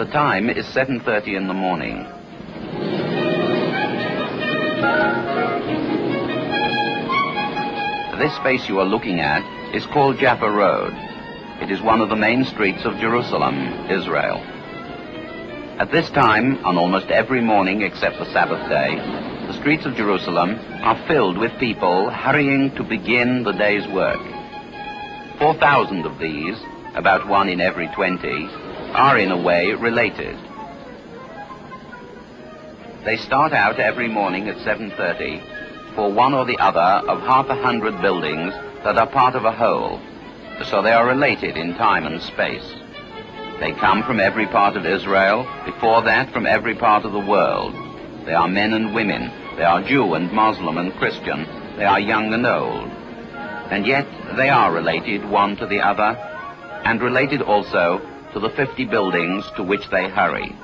The time is 7:30 in the morning. This space you are looking at is called Jaffa Road. It is one of the main streets of Jerusalem, Israel. At this time, on almost every morning except the Sabbath day, the streets of Jerusalem are filled with people hurrying to begin the day's work. 4,000 of these, about 1 in every 20, are in a way related. They start out every morning at 7:30 for one or the other of 100 buildings that are part of a whole, so they are related in time and space. They come from every part of Israel, before that from every part of the world. They are men and women, they are Jew and Muslim and Christian, they are young and old. And yet they are related one to the other, and related also to the 50 buildings to which they hurry.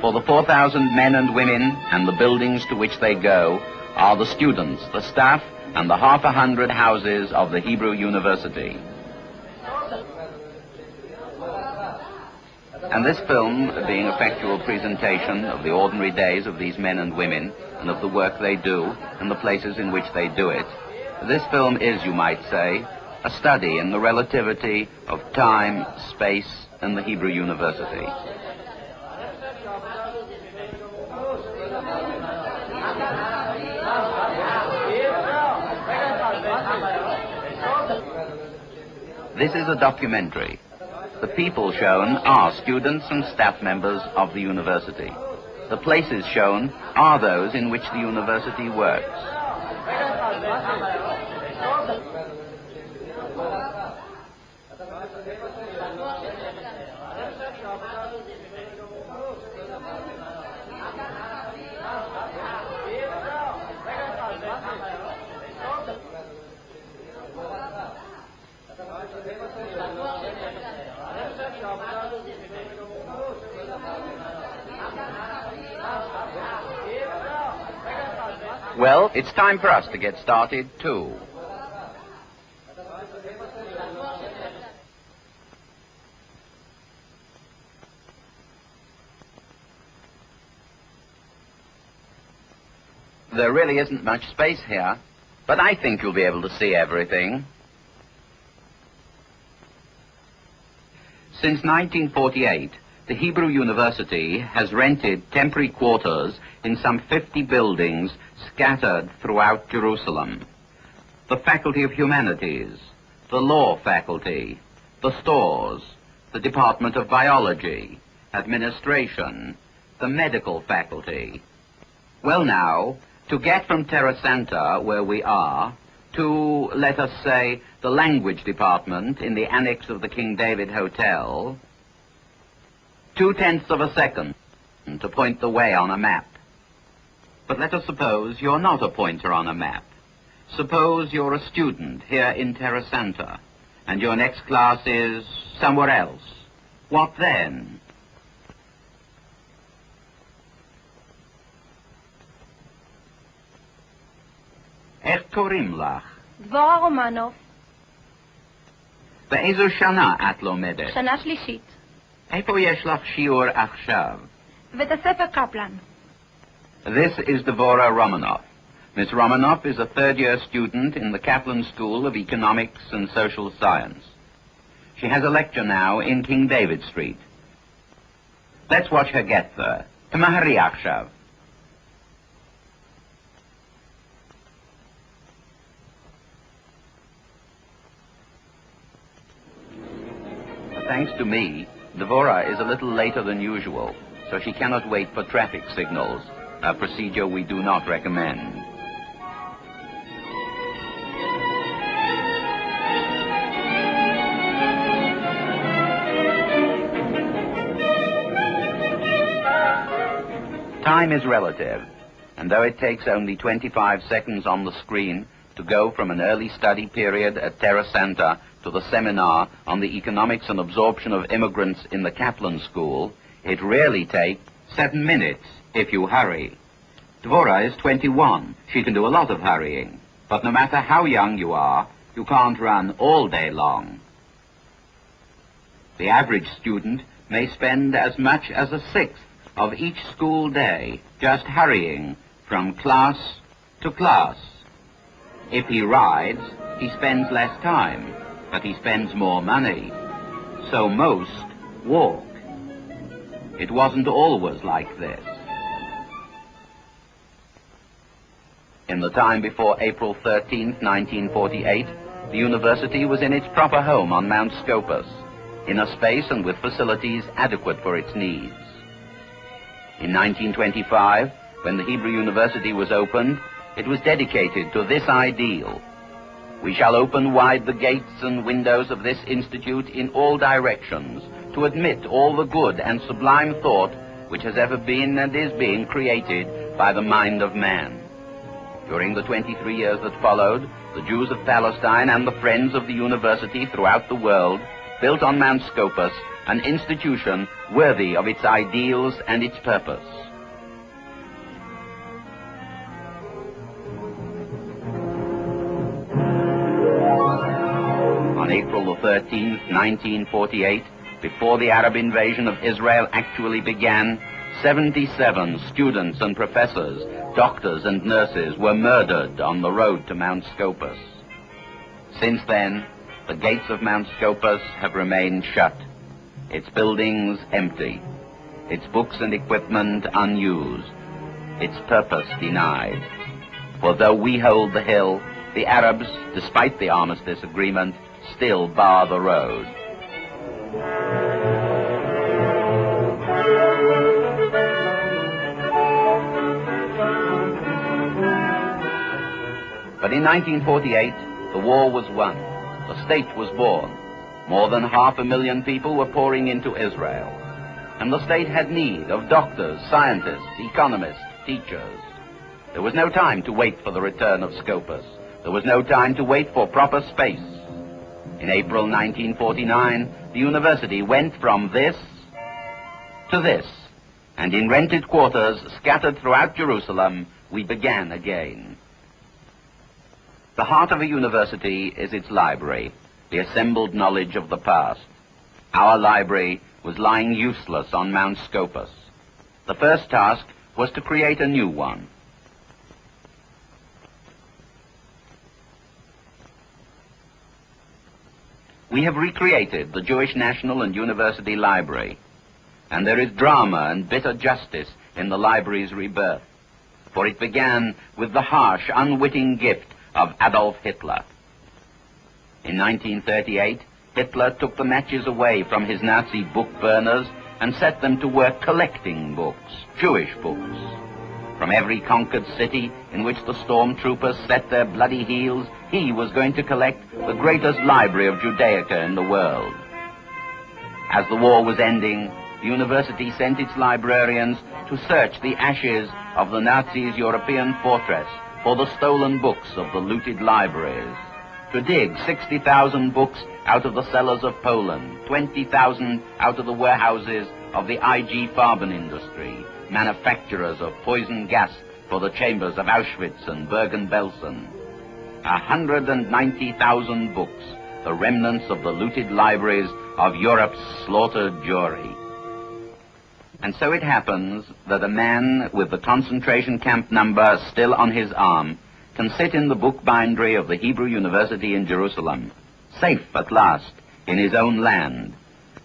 For the 4,000 men and women and the buildings to which they go are the students, the staff, and the 100 houses of the Hebrew University. And this film, being a factual presentation of the ordinary days of these men and women, and of the work they do, and the places in which they do it, this film is, you might say, a study in the relativity of time, space, and the Hebrew University. This is a documentary. The people shown are students and staff members of the university. The places shown are those in which the university works. Well, it's time for us to get started, too. There really isn't much space here, but I think you'll be able to see everything. Since 1948, the Hebrew University has rented temporary quarters in some 50 buildings scattered throughout Jerusalem. The Faculty of Humanities, the Law Faculty, the Stores, the Department of Biology, Administration, the Medical Faculty. Well now, to get from Terra Santa, where we are, to, let us say, the Language Department in the annex of the King David Hotel, 0.2 of a second to point the way on a map. But let us suppose you're not a pointer on a map. Suppose you're a student here in Terra Santa, and your next class is somewhere else. What then? איך קוראים לך? דבורה רומנוב. באיזו שנה את לומדת? שנה שלישית. איפה יש לך שיעור עכשיו? בית הספר קפלן. This is Devora Romanov. Miss Romanov is a third-year student in the Kaplan School of Economics and Social Science. She has a lecture now in King David Street. Let's watch her get there. תמהרי עכשיו. Thanks to me, Devora is a little later than usual, so she cannot wait for traffic signals, a procedure we do not recommend. Time is relative, and though it takes only 25 seconds on the screen to go from an early study period at Terra Santa to the seminar on the economics and absorption of immigrants in the Kaplan School, it really takes 7 minutes if you hurry. Dvora is 21. She can do a lot of hurrying. But no matter how young you are, you can't run all day long. The average student may spend as much as a sixth of each school day just hurrying from class to class. If he rides, he spends less time, but he spends more money. So most walk. It wasn't always like this. In the time before April 13th, 1948, the university was in its proper home on Mount Scopus, in a space and with facilities adequate for its needs. In 1925, when the Hebrew University was opened, it was dedicated to this ideal. We shall open wide the gates and windows of this institute in all directions to admit all the good and sublime thought which has ever been and is being created by the mind of man. During the 23 years that followed, the Jews of Palestine and the friends of the university throughout the world built on Mount Scopus an institution worthy of its ideals and its purpose. On April the 13th, 1948, before the Arab invasion of Israel actually began, 77 students and professors, doctors and nurses were murdered on the road to Mount Scopus. Since then, the gates of Mount Scopus have remained shut, its buildings empty, its books and equipment unused, its purpose denied. For though we hold the hill, the Arabs, despite the armistice agreement, still bar the road. But in 1948, the war was won. The state was born. More than 500,000 people were pouring into Israel. And the state had need of doctors, scientists, economists, teachers. There was no time to wait for the return of Scopus. There was no time to wait for proper space. In April 1949, the university went from this to this, and in rented quarters scattered throughout Jerusalem, we began again. The heart of a university is its library, the assembled knowledge of the past. Our library was lying useless on Mount Scopus. The first task was to create a new one. We have recreated the Jewish National and University Library, and there is drama and bitter justice in the library's rebirth, for it began with the harsh, unwitting gift of Adolf Hitler. In 1938, Hitler took the matches away from his Nazi book burners and set them to work collecting books, Jewish books. From every conquered city in which the stormtroopers set their bloody heels, he was going to collect the greatest library of Judaica in the world. As the war was ending, the university sent its librarians to search the ashes of the Nazis' European fortress for the stolen books of the looted libraries, to dig 60,000 books out of the cellars of Poland, 20,000 out of the warehouses of the IG Farben industry, manufacturers of poison gas for the chambers of Auschwitz and Bergen-Belsen. 190,000 books, the remnants of the looted libraries of Europe's slaughtered Jewry. And so it happens that a man with the concentration camp number still on his arm can sit in the book bindery of the Hebrew University in Jerusalem, safe at last in his own land,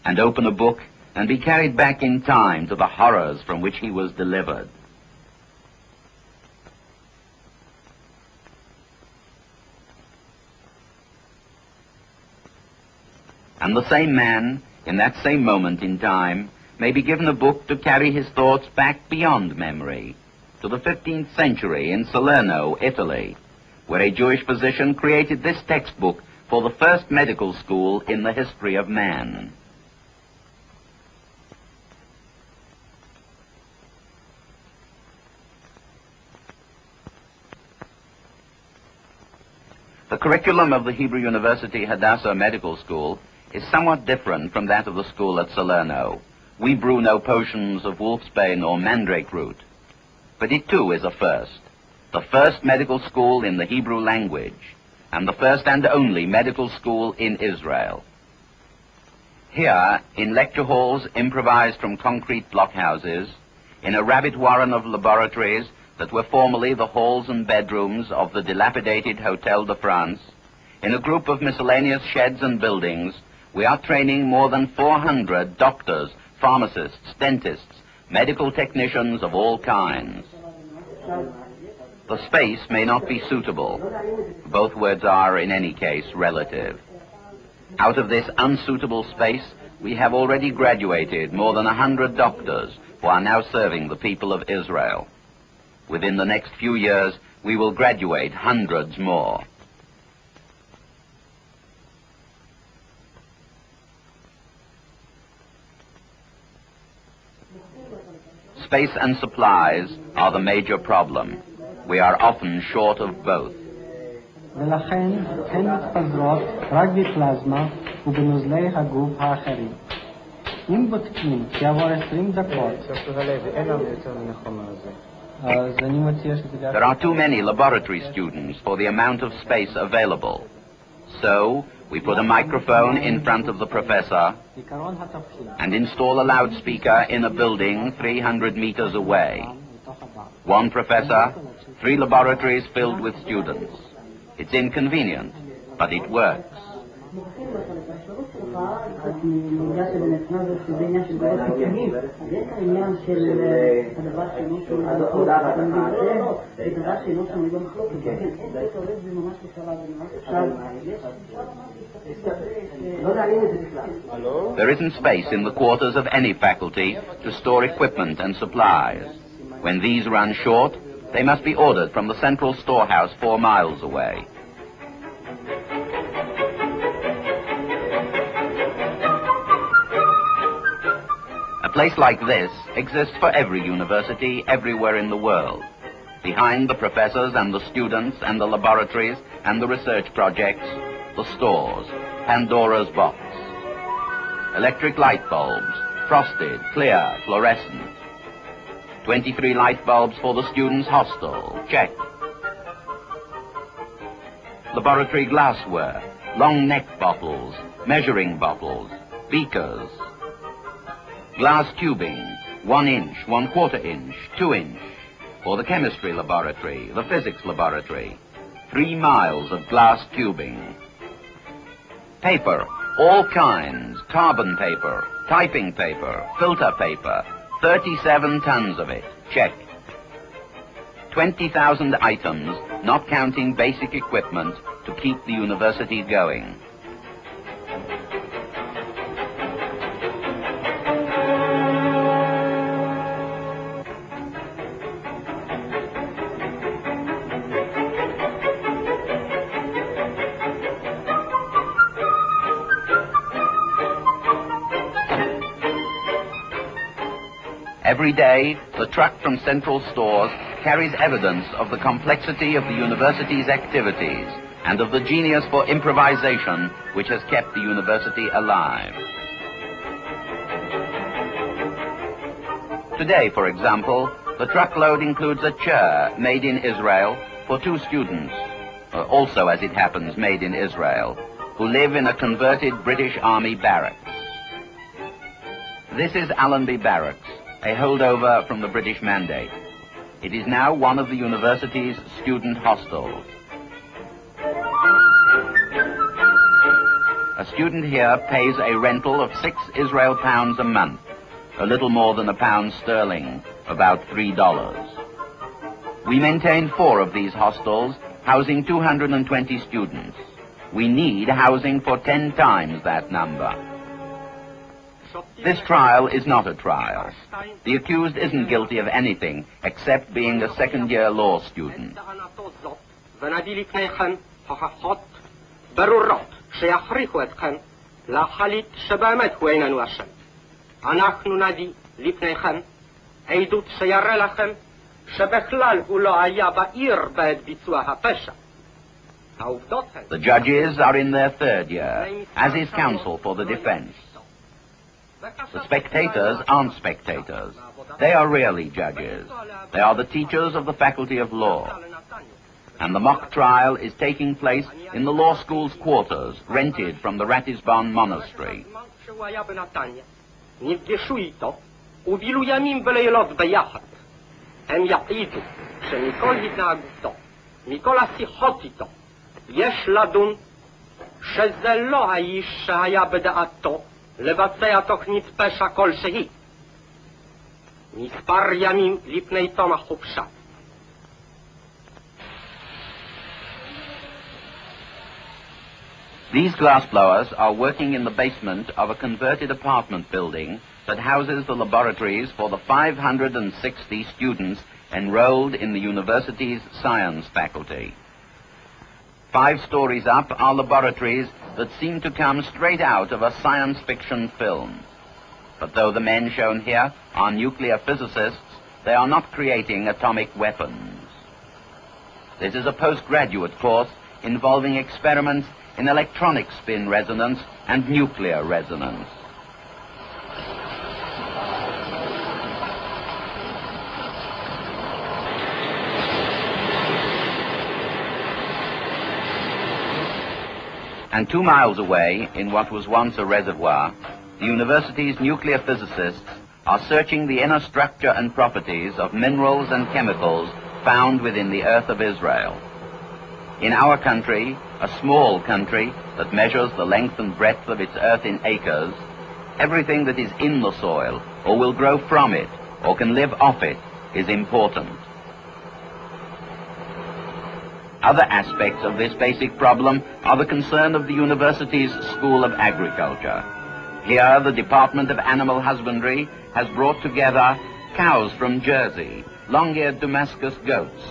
and open a book and be carried back in time to the horrors from which he was delivered. And the same man, in that same moment in time, may be given a book to carry his thoughts back beyond memory, to the 15th century in Salerno, Italy, where a Jewish physician created this textbook for the first medical school in the history of man. The curriculum of the Hebrew University Hadassah Medical School is somewhat different from that of the school at Salerno. We brew no potions of wolfsbane or mandrake root. But it too is a first. The first medical school in the Hebrew language, and the first and only medical school in Israel. Here, in lecture halls improvised from concrete blockhouses, in a rabbit warren of laboratories that were formerly the halls and bedrooms of the dilapidated Hotel de France, in a group of miscellaneous sheds and buildings, we are training more than 400 doctors, pharmacists, dentists, medical technicians of all kinds. The space may not be suitable. Both words are, in any case, relative. Out of this unsuitable space, we have already graduated more than 100 doctors who are now serving the people of Israel. Within the next few years, we will graduate hundreds more. Space and supplies are the major problem. We are often short of both. ולכן הן מתפזרות רק בפלזמה ובנוזלי הגוף האחרים. אם בודקים כעבור 20 דקות, אז אני מציע שתדע... There are too many laboratory students for the amount of space available. So, we put a microphone in front of the professor and install a loudspeaker in a building 300 meters away. One professor, 3 laboratories filled with students. It's inconvenient, but it works. There isn't space in the quarters of any faculty to store equipment and supplies. When these run short, they must be ordered from the central storehouse 4 miles away. A place like this exists for every university everywhere in the world. Behind the professors and the students and the laboratories and the research projects, the stores, Pandora's box. Electric light bulbs, frosted, clear, fluorescent. 23 light bulbs for the students' hostel, check. Laboratory glassware, long neck bottles, measuring bottles, beakers. Glass tubing, 1 inch, 1/4 inch, 2 inch. For the chemistry laboratory, the physics laboratory. 3 miles of glass tubing. Paper, all kinds, carbon paper, typing paper, filter paper, 37 tons of it, check. 20,000 items, not counting basic equipment to keep the university going. Every day, the truck from central stores carries evidence of the complexity of the university's activities and of the genius for improvisation which has kept the university alive. Today, for example, the truckload includes a chair made in Israel for 2 students, also, as it happens, made in Israel, who live in a converted British Army barracks. This is Allenby Barracks, a holdover from the British Mandate. It is now one of the university's student hostels. A student here pays a rental of 6 Israel pounds a month, a little more than £1 sterling, about $3. We maintain 4 of these hostels, housing 220 students. We need housing for 10 times that number. This trial is not a trial. The accused isn't guilty of anything except being a second-year law student. The judges are in their 3rd year, as is counsel for the defense. The spectators aren't spectators. They are really judges. They are the teachers of the Faculty of Law. And the mock trial is taking place in the law school's quarters, rented from the Ratisbon Monastery. ويا بنتانيا نفجشو يتو وبيلو يمين بلا يلوت بياحت הם יעידו שמכל התנהגותו, מכל השיחות איתו, יש לדון שזה לא האיש שהיה בדעתו לבצע תוכנית פשע כלשהי. מספר ימים לפני תום החופשה. These glassblowers are working in the basement of a converted apartment building that houses the laboratories for the 560 students enrolled in the university's science faculty. 5 stories up are laboratories that seem to come straight out of a science fiction film. But though the men shown here are nuclear physicists, they are not creating atomic weapons. This is a postgraduate course involving experiments in electronic spin resonance and nuclear resonance. And 2 miles away, in what was once a reservoir, the university's nuclear physicists are searching the inner structure and properties of minerals and chemicals found within the earth of Israel. In our country, a small country that measures the length and breadth of its earth in acres, everything that is in the soil, or will grow from it, or can live off it, is important. Other aspects of this basic problem are the concern of the university's School of Agriculture. Here, the Department of Animal Husbandry has brought together cows from Jersey, long-eared Damascus goats,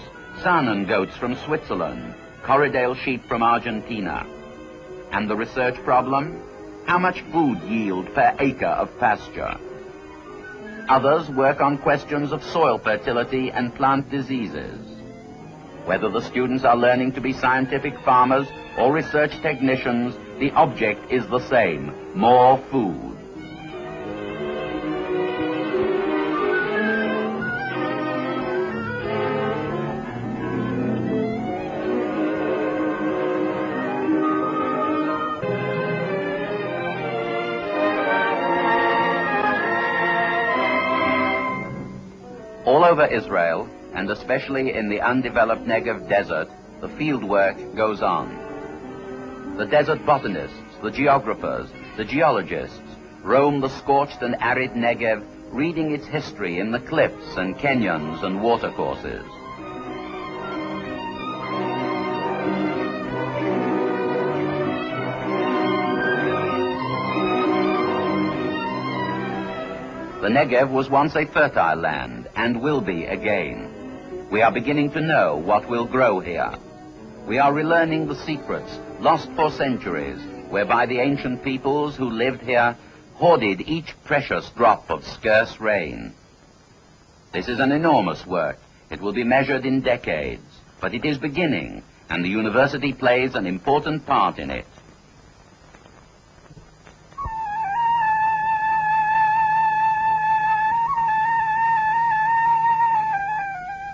Saanen goats from Switzerland, Corriedale sheep from Argentina. And the research problem? How much food yield per acre of pasture? Others work on questions of soil fertility and plant diseases. Whether the students are learning to be scientific farmers or research technicians, the object is the same: more food. All over Israel, and especially in the undeveloped Negev desert, the field work goes on. The desert botanists, the geographers, the geologists roam the scorched and arid Negev, reading its history in the cliffs and canyons and watercourses. The Negev was once a fertile land and will be again. We are beginning to know what will grow here. We are relearning the secrets lost for centuries, whereby the ancient peoples who lived here hoarded each precious drop of scarce rain. This is an enormous work. It will be measured in decades, but it is beginning, and the university plays an important part in it.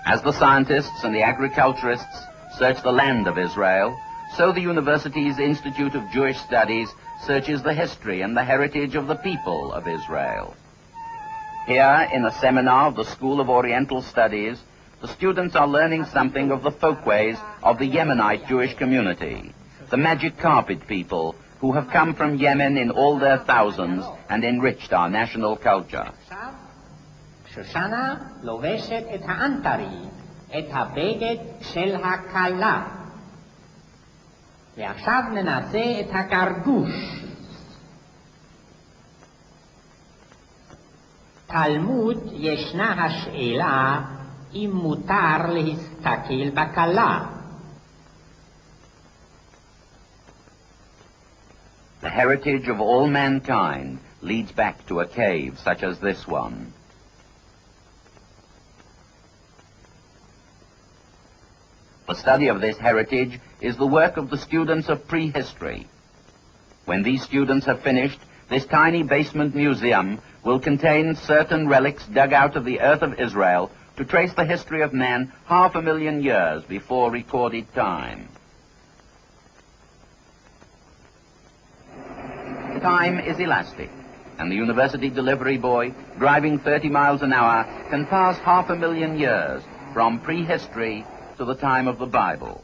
As the scientists and the agriculturists search the land of Israel, so the university's Institute of Jewish Studies searches the history and the heritage of the people of Israel. Here, in a seminar of the School of Oriental Studies, the students are learning something of the folkways of the Yemenite Jewish community, the magic carpet people who have come from Yemen in all their thousands and enriched our national culture. שושנה לובשת את האנטרי, את הבגד של הכלה. ועכשיו ננסה את הגרגוש. תלמוד ישנה השאלה אם מותר להסתכל בכלה. The heritage of all mankind leads back to a cave such as this one. The study of this heritage is the work of the students of prehistory. When these students have finished, this tiny basement museum will contain certain relics dug out of the earth of Israel to trace the history of man 500,000 years before recorded time. Time is elastic. and the university delivery boy, driving 30 miles an hour, can pass 500,000 years from prehistory to the time of the Bible.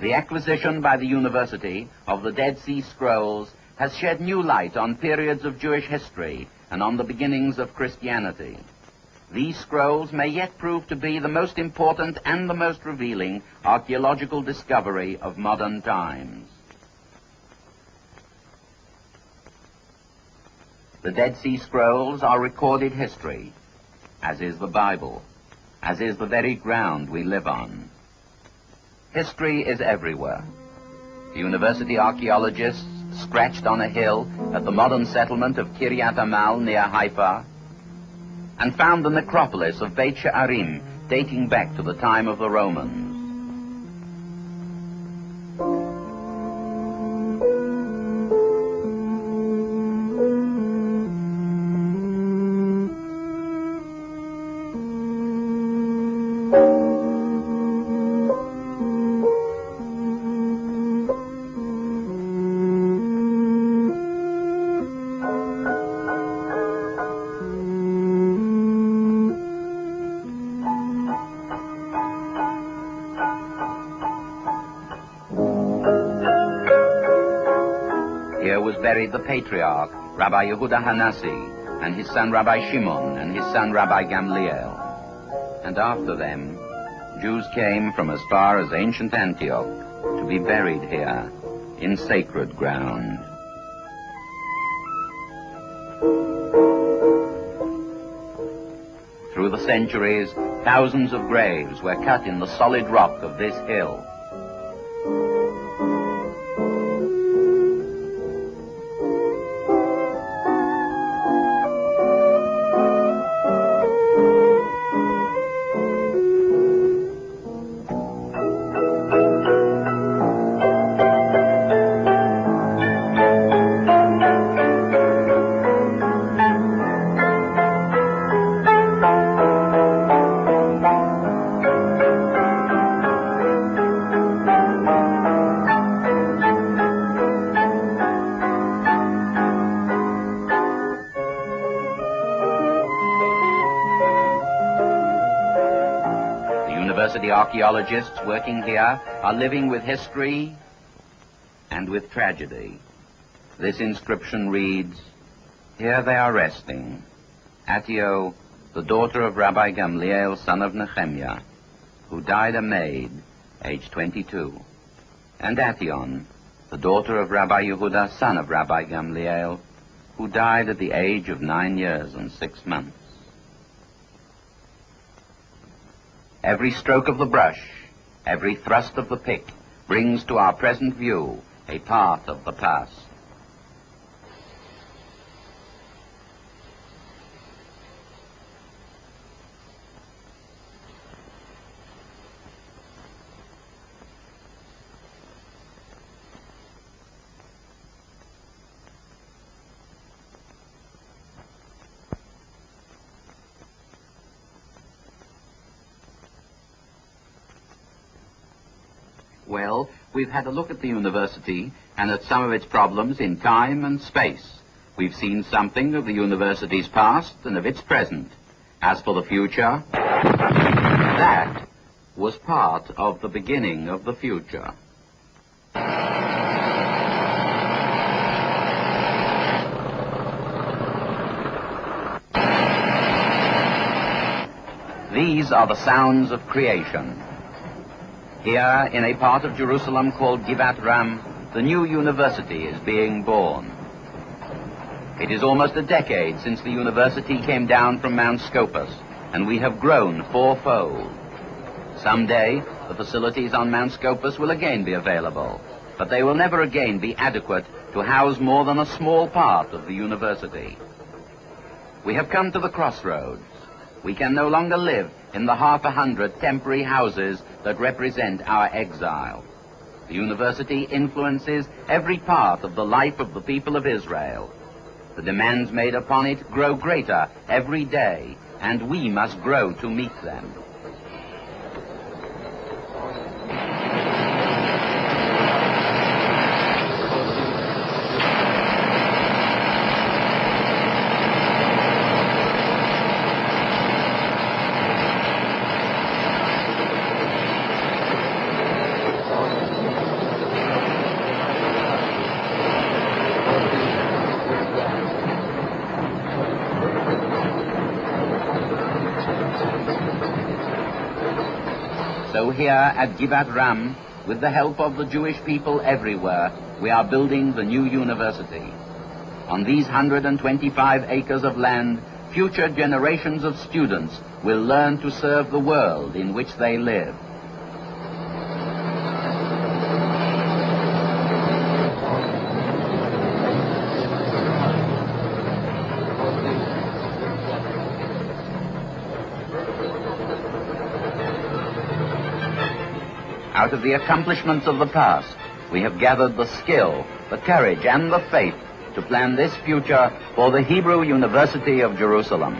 The acquisition by the university of the Dead Sea Scrolls has shed new light on periods of Jewish history and on the beginnings of Christianity. These scrolls may yet prove to be the most important and the most revealing archaeological discovery of modern times. The Dead Sea Scrolls are recorded history, as is the Bible, as is the very ground we live on. History is everywhere. The university archaeologists scratched on a hill at the modern settlement of Kiryat Amal near Haifa and found the necropolis of Beit She'arim dating back to the time of the Romans. Here was buried the patriarch, Rabbi Yehuda Hanassi, and his son Rabbi Shimon, and his son Rabbi Gamliel. And after them, Jews came from as far as ancient Antioch to be buried here in sacred ground. Through the centuries, thousands of graves were cut in the solid rock of this hill. University archaeologists working here are living with history and with tragedy. This inscription reads, "Here they are resting, Atio, the daughter of Rabbi Gamliel, son of Nehemiah, who died a maid, age 22, and Ation, the daughter of Rabbi Yehuda, son of Rabbi Gamliel, who died at the age of 9 years and 6 months. Every stroke of the brush, every thrust of the pick brings to our present view a part of the past. Well, we've had a look at the university and at some of its problems in time and space. We've seen something of the university's past and of its present. As for the future, that was part of the beginning of the future. These are the sounds of creation. Here, in a part of Jerusalem called Givat Ram, the new university is being born. It is almost a decade since the university came down from Mount Scopus, and we have grown fourfold. Someday, the facilities on Mount Scopus will again be available, but they will never again be adequate to house more than a small part of the university. We have come to the crossroads. We can no longer live in the 100 temporary houses that represent our exile. The university influences every part of the life of the people of Israel. The demands made upon it grow greater every day, and we must grow to meet them. So here at Givat Ram, with the help of the Jewish people everywhere, we are building the new university. On these 125 acres of land, future generations of students will learn to serve the world in which they live. Out of the accomplishments of the past, we have gathered the skill, the courage, and the faith to plan this future for the Hebrew University of Jerusalem.